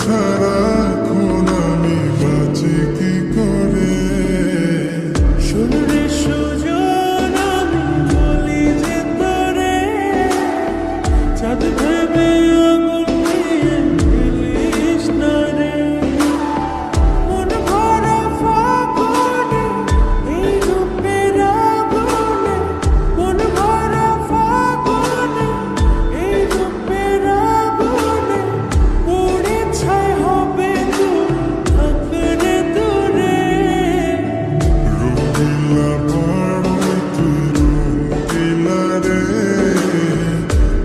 ছাড়া এখন আমি বাঁচি কি করে? শুনলে সুজন আমি বলি যে তোরে চাঁদ ভেবে আঙুল দিয়ে ফেলিস না রে। মন ভরা ফাগুনে এই রূপের আগুনে, মন ভরা ফাগুনে এই রূপের আগুনে পুড়ে ছাই হবে তুই থাকলে দূরে। রঙিলা পাড় তুই রঙিলা রে,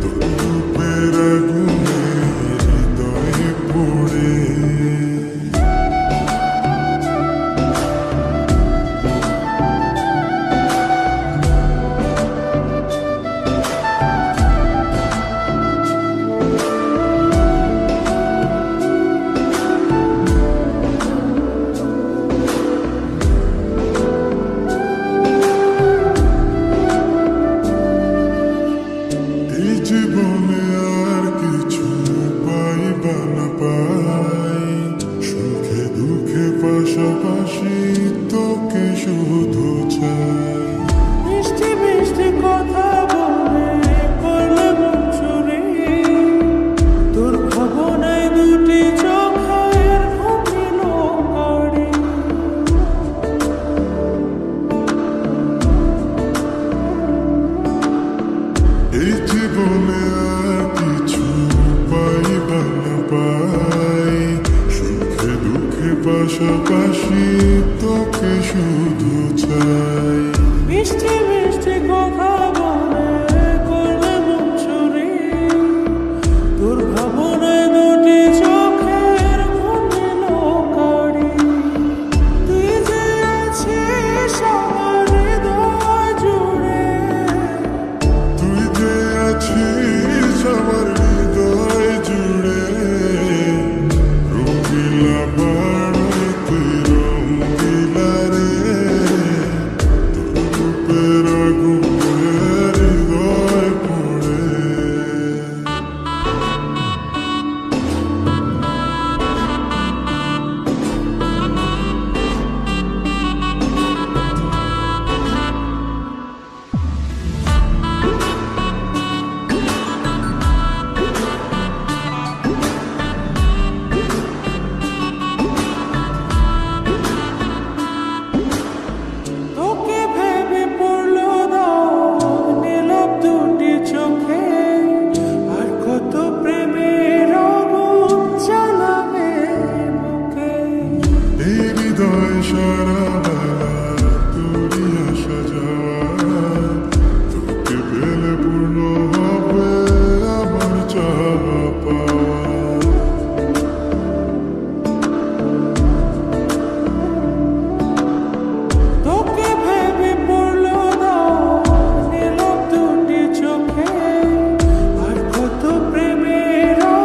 তোর রূপের আগুনে হৃদয়ে পড়ে। এই জীবনে আর কিছু পাইবা না পাই, সুখে দুঃখে পাশাপাশি তোকে শুধু চাই। মিষ্টি মিষ্টি কথা বলে করলে মন চুরি, তোর ভাবনায় দুটি চোখের ঘুমিল গাড়ি। এই জীবনে আর কিছু পাইবা না পাই, সুখে দুঃখে পাশাপাশি তোকে শুধু চাই। মিষ্টি